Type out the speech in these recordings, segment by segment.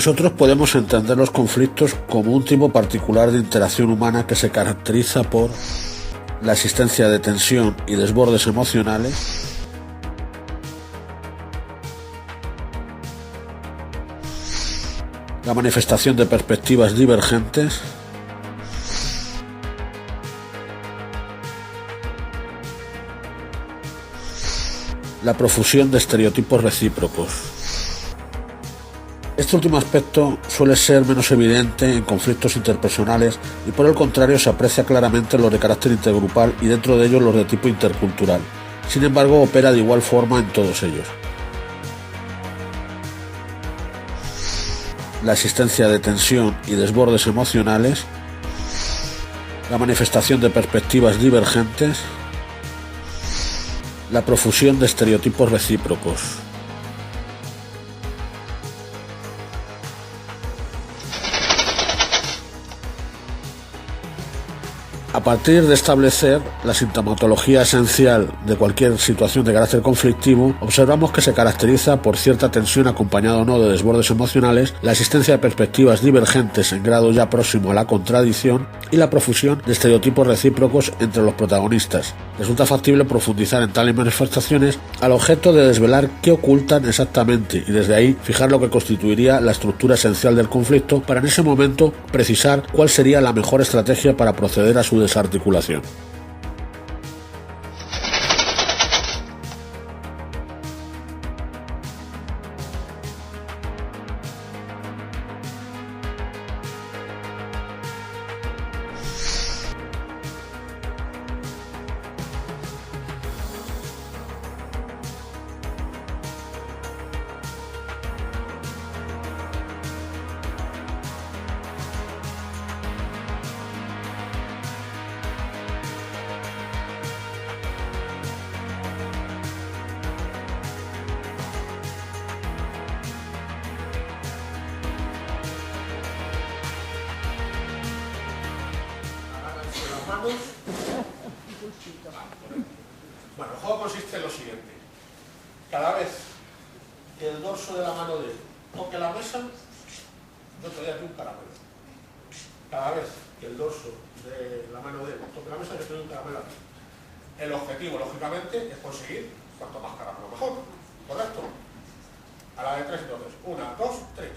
Nosotros podemos entender los conflictos como un tipo particular de interacción humana que se caracteriza por la existencia de tensión y desbordes emocionales, la manifestación de perspectivas divergentes, la profusión de estereotipos recíprocos. Este último aspecto suele ser menos evidente en conflictos interpersonales y por el contrario se aprecia claramente en los de carácter intergrupal y dentro de ellos los de tipo intercultural. Sin embargo, opera de igual forma en todos ellos. La existencia de tensión y desbordes emocionales, la manifestación de perspectivas divergentes, la profusión de estereotipos recíprocos. A partir de establecer la sintomatología esencial de cualquier situación de carácter conflictivo, observamos que se caracteriza por cierta tensión acompañada o no de desbordes emocionales, la existencia de perspectivas divergentes en grado ya próximo a la contradicción y la profusión de estereotipos recíprocos entre los protagonistas. Resulta factible profundizar en tales manifestaciones al objeto de desvelar qué ocultan exactamente y desde ahí fijar lo que constituiría la estructura esencial del conflicto para en ese momento precisar cuál sería la mejor estrategia para proceder a su desarticulación. Bueno, el juego consiste en lo siguiente. Cada vez que el dorso de la mano de él toque la mesa, yo te doy aquí un caramelo. Cada vez que el dorso de la mano de él toque la mesa, yo te doy un caramelo aquí. El objetivo, lógicamente, es conseguir cuanto más caramelo mejor. ¿Correcto? A la de tres, entonces. 1, 2, 3.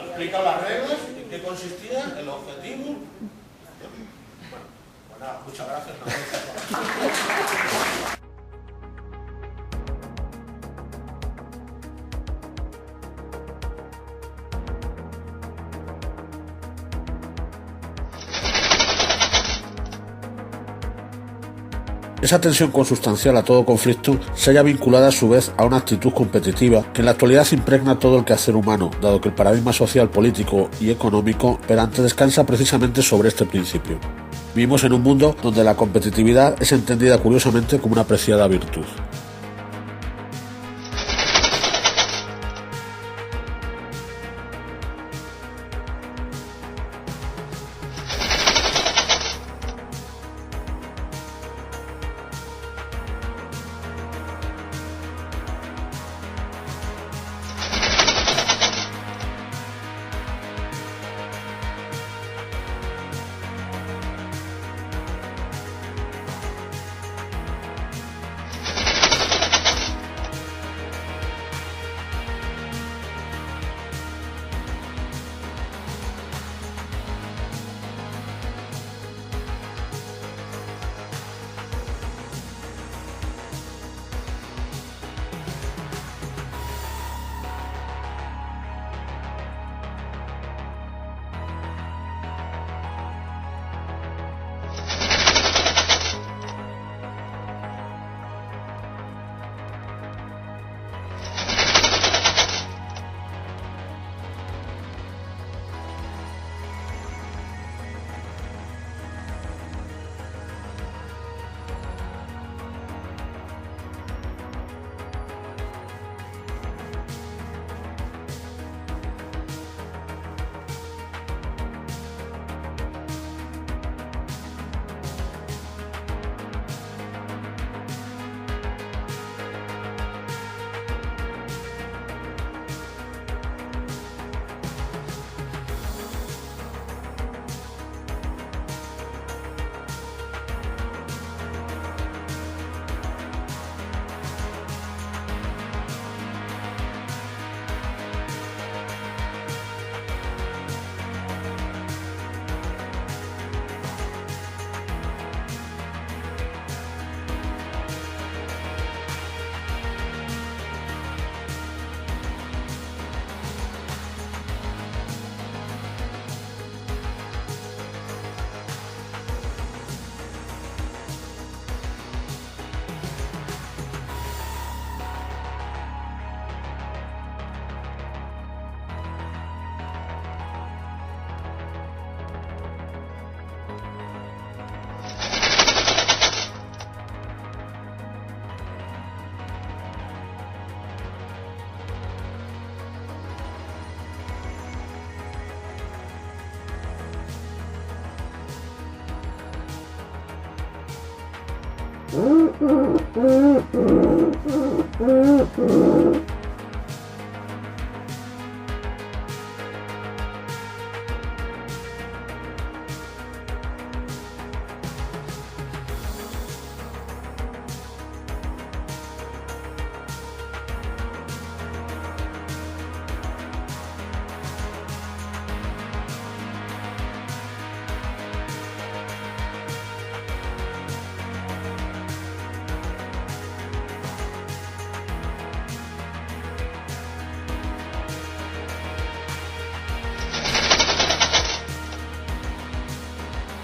Explica las reglas, en qué consistía, el objetivo. Bueno, nada, muchas gracias. Esa tensión consustancial a todo conflicto se halla vinculada a su vez a una actitud competitiva que en la actualidad impregna todo el quehacer humano, dado que el paradigma social, político y económico operante descansa precisamente sobre este principio. Vivimos en un mundo donde la competitividad es entendida curiosamente como una apreciada virtud.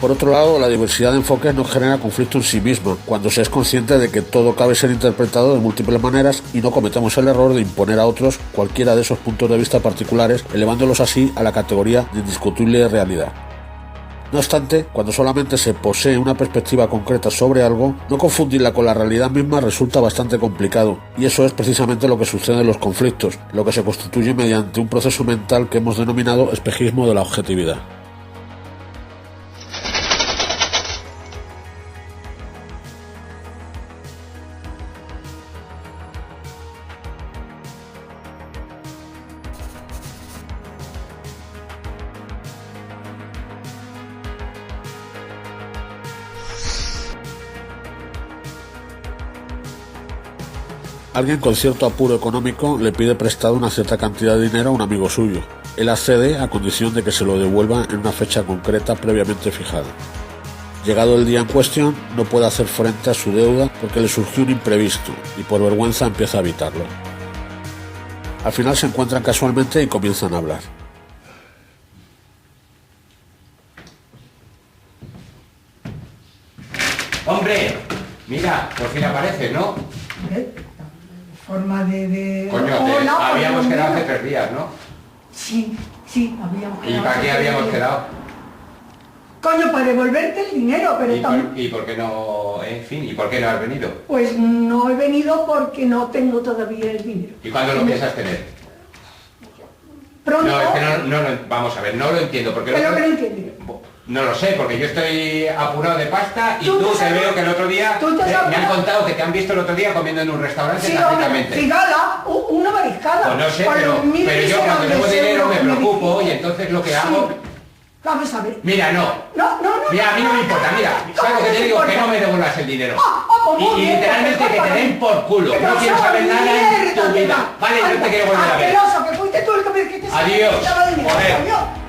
Por otro lado, la diversidad de enfoques no genera conflicto en sí misma, cuando se es consciente de que todo cabe ser interpretado de múltiples maneras y no cometemos el error de imponer a otros cualquiera de esos puntos de vista particulares, elevándolos así a la categoría de indiscutible realidad. No obstante, cuando solamente se posee una perspectiva concreta sobre algo, no confundirla con la realidad misma resulta bastante complicado, y eso es precisamente lo que sucede en los conflictos, lo que se constituye mediante un proceso mental que hemos denominado espejismo de la objetividad. Alguien con cierto apuro económico le pide prestado una cierta cantidad de dinero a un amigo suyo. Él accede a condición de que se lo devuelva en una fecha concreta previamente fijada. Llegado el día en cuestión, no puede hacer frente a su deuda porque le surgió un imprevisto y por vergüenza empieza a evitarlo. Al final se encuentran casualmente y comienzan a hablar. ¡Hombre! Mira, por fin aparece, ¿no? Forma de... Coño, Hola, habíamos quedado hace 3 días, ¿no? Sí, habíamos quedado. ¿Y para qué habíamos quedado? Coño, para devolverte el dinero, pero ¿Y por qué no, en fin, y por qué no has venido? Pues no he venido porque no tengo todavía el dinero. ¿Y cuándo lo piensas tener? Pronto. No, es que no, vamos a ver, no lo entiendo. Porque ¿Qué es lo que no entiendes? No lo sé, porque yo estoy apurado de pasta y tú te veo que el otro día me han contado que te han visto el otro día comiendo en un restaurante prácticamente. Cigala, una mariscada. Pues no sé, pero yo cuando tengo dinero me preocupo y entonces lo que hago... Vamos a ver. Mira, no. Mira, a mí no me importa, mira, ¿sabes lo que te digo? Que no me devuelvas el dinero. Y literalmente que te den por culo. No quiero saber nada en tu vida. Vale, no te quiero volver a ver. Que fuiste tú el que me dijiste. Adiós. Joder.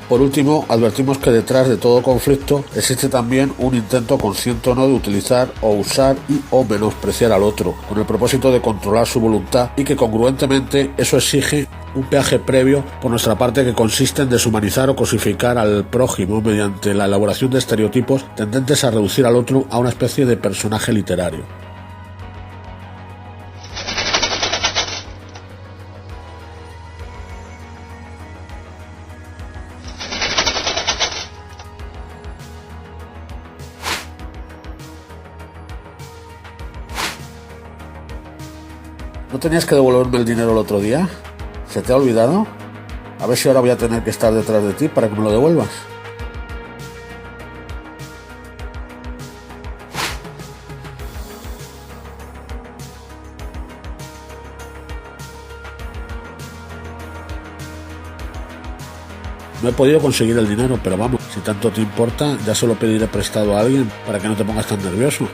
Por último, advertimos que detrás de todo conflicto existe también un intento consciente o no de utilizar o usar o menospreciar al otro, con el propósito de controlar su voluntad, y que congruentemente eso exige un peaje previo por nuestra parte que consiste en deshumanizar o cosificar al prójimo mediante la elaboración de estereotipos tendentes a reducir al otro a una especie de personaje literario. ¿No tenías que devolverme el dinero el otro día? ¿Se te ha olvidado? A ver si ahora voy a tener que estar detrás de ti para que me lo devuelvas. No he podido conseguir el dinero, pero vamos, si tanto te importa, ya se lo pediré prestado a alguien para que no te pongas tan nervioso.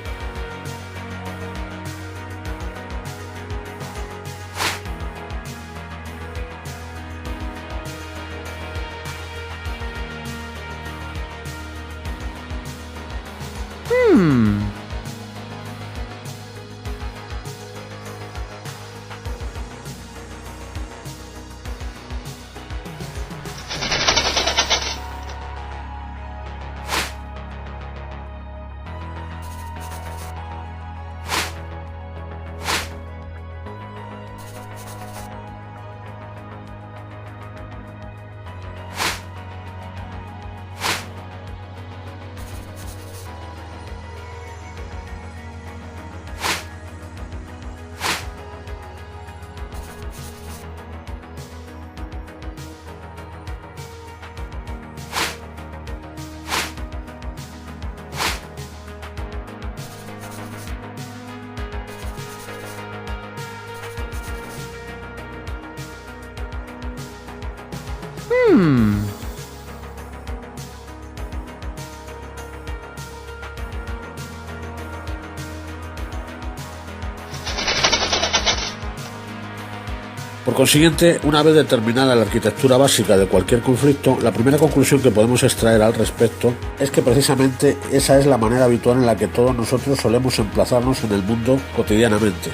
Por consiguiente, una vez determinada la arquitectura básica de cualquier conflicto, la primera conclusión que podemos extraer al respecto es que precisamente esa es la manera habitual en la que todos nosotros solemos emplazarnos en el mundo cotidianamente.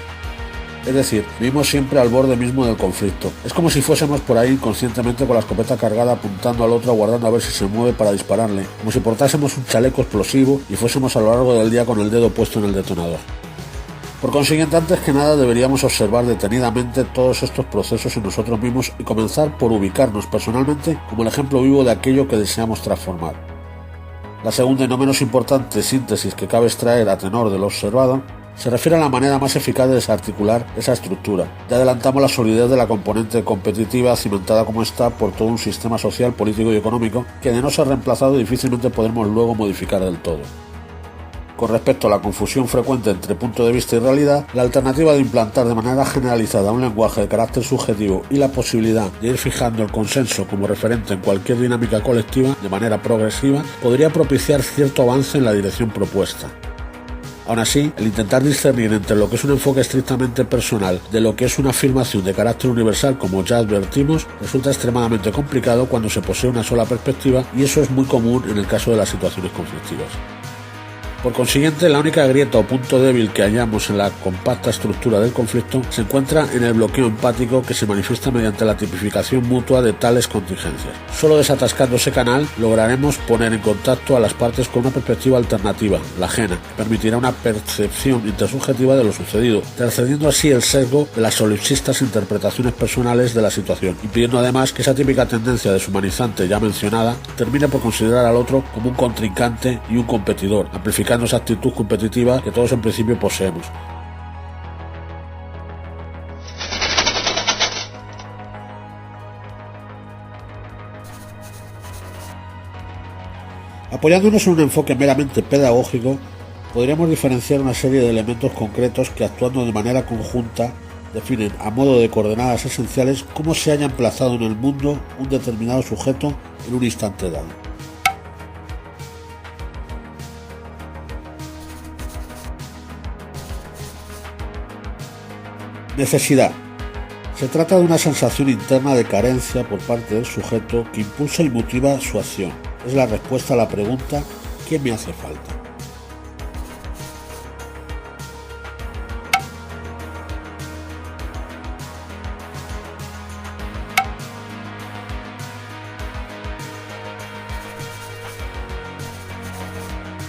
Es decir, vivimos siempre al borde mismo del conflicto. Es como si fuésemos por ahí inconscientemente con la escopeta cargada apuntando al otro, aguardando a ver si se mueve para dispararle, como si portásemos un chaleco explosivo y fuésemos a lo largo del día con el dedo puesto en el detonador. Por consiguiente, antes que nada deberíamos observar detenidamente todos estos procesos en nosotros mismos y comenzar por ubicarnos personalmente como el ejemplo vivo de aquello que deseamos transformar. La segunda y no menos importante síntesis que cabe extraer a tenor de lo observado se refiere a la manera más eficaz de desarticular esa estructura. Ya adelantamos la solidez de la componente competitiva cimentada como está por todo un sistema social, político y económico que de no ser reemplazado difícilmente podremos luego modificar del todo. Con respecto a la confusión frecuente entre punto de vista y realidad, la alternativa de implantar de manera generalizada un lenguaje de carácter subjetivo y la posibilidad de ir fijando el consenso como referente en cualquier dinámica colectiva de manera progresiva podría propiciar cierto avance en la dirección propuesta. Aún así, el intentar discernir entre lo que es un enfoque estrictamente personal de lo que es una afirmación de carácter universal, como ya advertimos, resulta extremadamente complicado cuando se posee una sola perspectiva, y eso es muy común en el caso de las situaciones conflictivas. Por consiguiente, la única grieta o punto débil que hallamos en la compacta estructura del conflicto se encuentra en el bloqueo empático que se manifiesta mediante la tipificación mutua de tales contingencias. Solo desatascando ese canal lograremos poner en contacto a las partes con una perspectiva alternativa, la ajena, que permitirá una percepción intersubjetiva de lo sucedido, trascendiendo así el sesgo de las solipsistas interpretaciones personales de la situación, impidiendo además que esa típica tendencia deshumanizante ya mencionada termine por considerar al otro como un contrincante y un competidor, amplificando esa actitud competitiva que todos en principio poseemos. Apoyándonos en un enfoque meramente pedagógico, podríamos diferenciar una serie de elementos concretos que, actuando de manera conjunta, definen a modo de coordenadas esenciales cómo se haya emplazado en el mundo un determinado sujeto en un instante dado. Necesidad. Se trata de una sensación interna de carencia por parte del sujeto que impulsa y motiva su acción. Es la respuesta a la pregunta ¿qué me hace falta?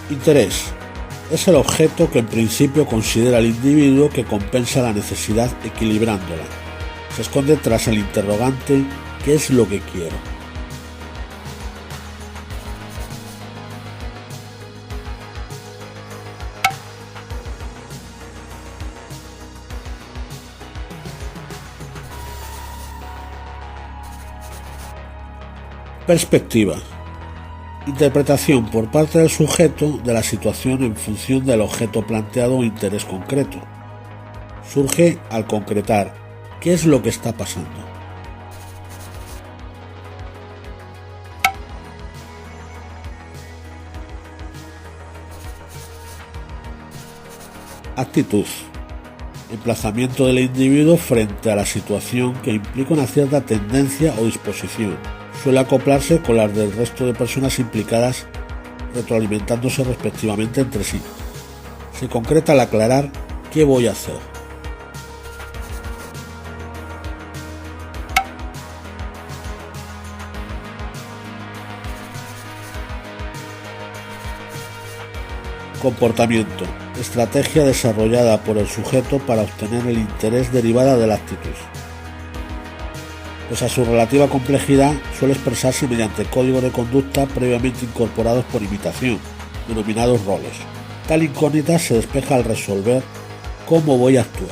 Interés. Es el objeto que en principio considera el individuo que compensa la necesidad equilibrándola. Se esconde tras el interrogante ¿qué es lo que quiero? Perspectiva. Interpretación por parte del sujeto de la situación en función del objeto planteado o interés concreto. Surge al concretar ¿qué es lo que está pasando? Actitud. Emplazamiento del individuo frente a la situación que implica una cierta tendencia o disposición. Suele acoplarse con las del resto de personas implicadas, retroalimentándose respectivamente entre sí. Se concreta al aclarar ¿qué voy a hacer? Comportamiento. Estrategia desarrollada por el sujeto para obtener el interés derivada de la actitud. Pues a su relativa complejidad suele expresarse mediante códigos de conducta previamente incorporados por imitación, denominados roles. Tal incógnita se despeja al resolver ¿cómo voy a actuar?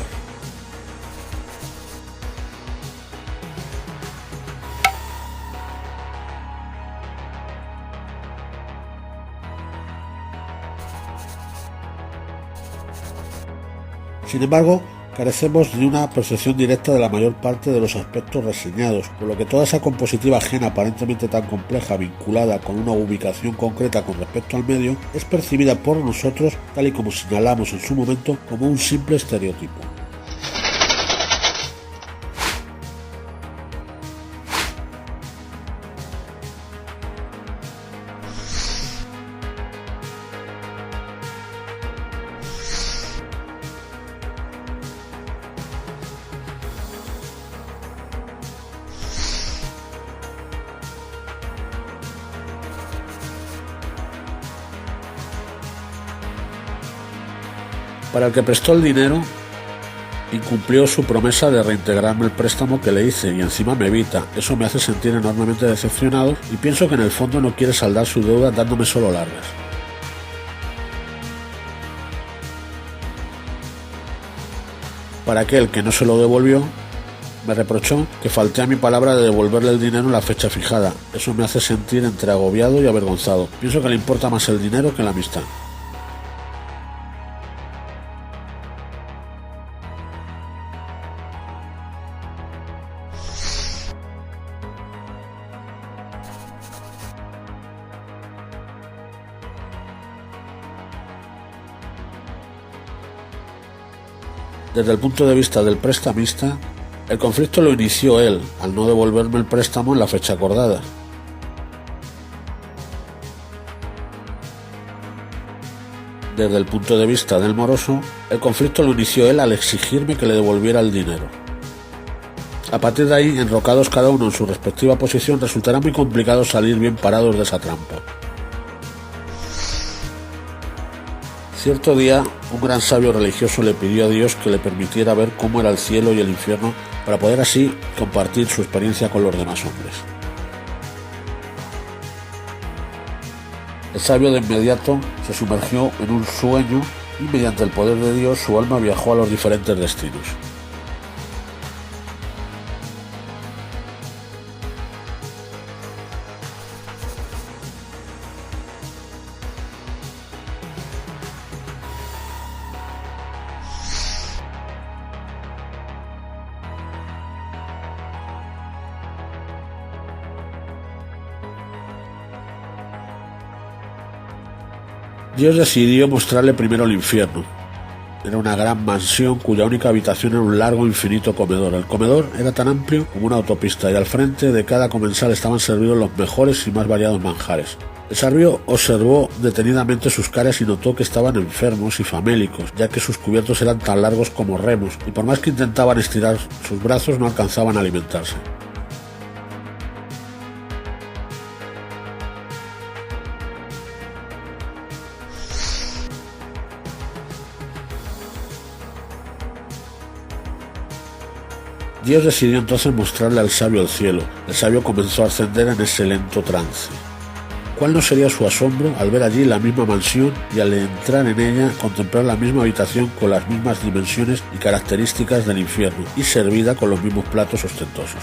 Sin embargo, carecemos de una percepción directa de la mayor parte de los aspectos reseñados, por lo que toda esa compositiva ajena aparentemente tan compleja vinculada con una ubicación concreta con respecto al medio es percibida por nosotros, tal y como señalamos en su momento, como un simple estereotipo. Para el que prestó el dinero, incumplió su promesa de reintegrarme el préstamo que le hice y encima me evita. Eso me hace sentir enormemente decepcionado y pienso que en el fondo no quiere saldar su deuda dándome solo largas. Para aquel que no se lo devolvió, me reprochó que falté a mi palabra de devolverle el dinero en la fecha fijada. Eso me hace sentir entre agobiado y avergonzado. Pienso que le importa más el dinero que la amistad. Desde el punto de vista del prestamista, el conflicto lo inició él, al no devolverme el préstamo en la fecha acordada. Desde el punto de vista del moroso, el conflicto lo inició él al exigirme que le devolviera el dinero. A partir de ahí, enrocados cada uno en su respectiva posición, resultará muy complicado salir bien parados de esa trampa. Cierto día, un gran sabio religioso le pidió a Dios que le permitiera ver cómo era el cielo y el infierno para poder así compartir su experiencia con los demás hombres. El sabio de inmediato se sumergió en un sueño y mediante el poder de Dios su alma viajó a los diferentes destinos. Dios decidió mostrarle primero el infierno. Era una gran mansión cuya única habitación era un largo infinito comedor. El comedor era tan amplio como una autopista y al frente de cada comensal estaban servidos los mejores y más variados manjares. El sabio observó detenidamente sus caras y notó que estaban enfermos y famélicos, ya que sus cubiertos eran tan largos como remos y por más que intentaban estirar sus brazos no alcanzaban a alimentarse. Dios decidió entonces mostrarle al sabio el cielo. El sabio comenzó a ascender en ese lento trance. ¿Cuál no sería su asombro al ver allí la misma mansión y al entrar en ella contemplar la misma habitación con las mismas dimensiones y características del infierno y servida con los mismos platos ostentosos?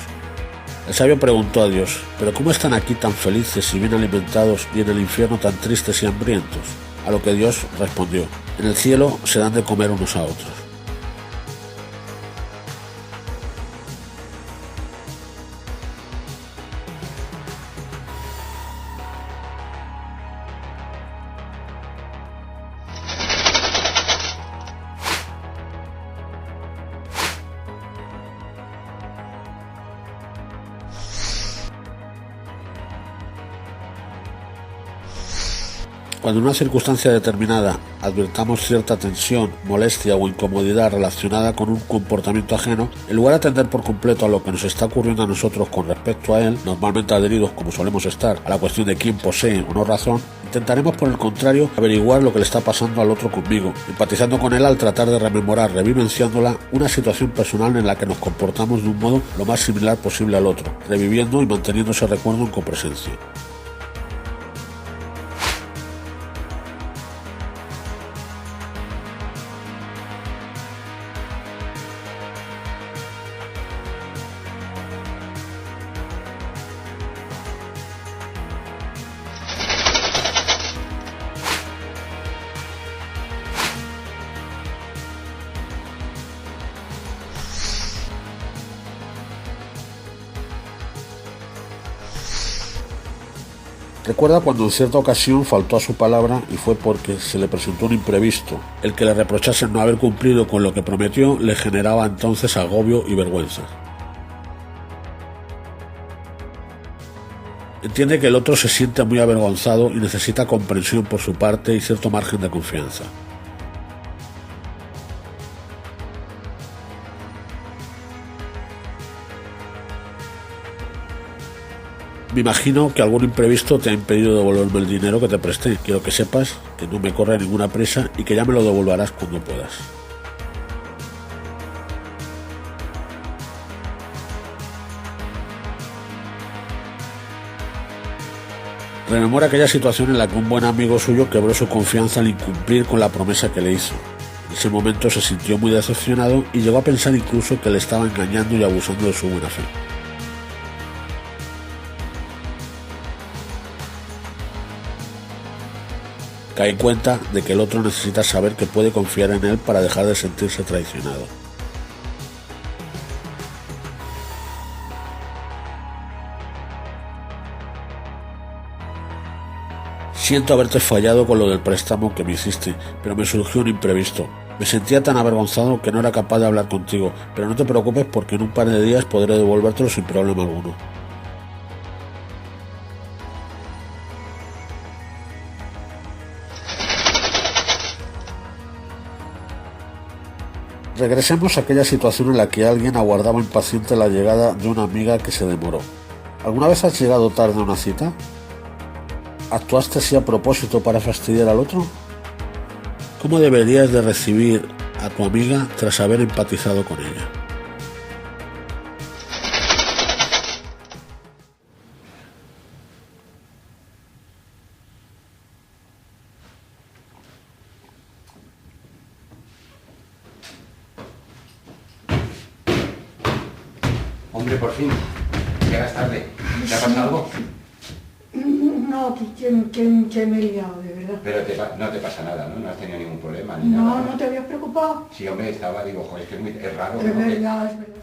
El sabio preguntó a Dios: ¿pero cómo están aquí tan felices y bien alimentados y en el infierno tan tristes y hambrientos? A lo que Dios respondió: en el cielo se dan de comer unos a otros. Cuando en una circunstancia determinada advirtamos cierta tensión, molestia o incomodidad relacionada con un comportamiento ajeno, en lugar de atender por completo a lo que nos está ocurriendo a nosotros con respecto a él, normalmente adheridos como solemos estar a la cuestión de quién posee o no razón, intentaremos por el contrario averiguar lo que le está pasando al otro conmigo, empatizando con él al tratar de rememorar, revivenciándola, una situación personal en la que nos comportamos de un modo lo más similar posible al otro, reviviendo y manteniendo ese recuerdo en copresencia. Recuerda cuando en cierta ocasión faltó a su palabra y fue porque se le presentó un imprevisto. El que le reprochasen no haber cumplido con lo que prometió le generaba entonces agobio y vergüenza. Entiende que el otro se siente muy avergonzado y necesita comprensión por su parte y cierto margen de confianza. Me imagino que algún imprevisto te ha impedido devolverme el dinero que te presté. Quiero que sepas que no me corre ninguna prisa y que ya me lo devolverás cuando puedas. Rememora aquella situación en la que un buen amigo suyo quebró su confianza al incumplir con la promesa que le hizo. En ese momento se sintió muy decepcionado y llegó a pensar incluso que le estaba engañando y abusando de su buena fe. Cae en cuenta de que el otro necesita saber que puede confiar en él para dejar de sentirse traicionado. Siento haberte fallado con lo del préstamo que me hiciste, pero me surgió un imprevisto. Me sentía tan avergonzado que no era capaz de hablar contigo, pero no te preocupes porque en un par de días podré devolvértelo sin problema alguno. Regresemos a aquella situación en la que alguien aguardaba impaciente la llegada de una amiga que se demoró. ¿Alguna vez has llegado tarde a una cita? ¿Actuaste así a propósito para fastidiar al otro? ¿Cómo deberías de recibir a tu amiga tras haber empatizado con ella? Hombre, por fin. Llegas tarde. ¿Te ha pasado algo? No, que me he liado, de verdad. Pero no te pasa nada, ¿no? No has tenido ningún problema ni nada. No, no te habías preocupado. Sí, hombre, digo, joder, es que es raro. Es ¿no? verdad, es verdad.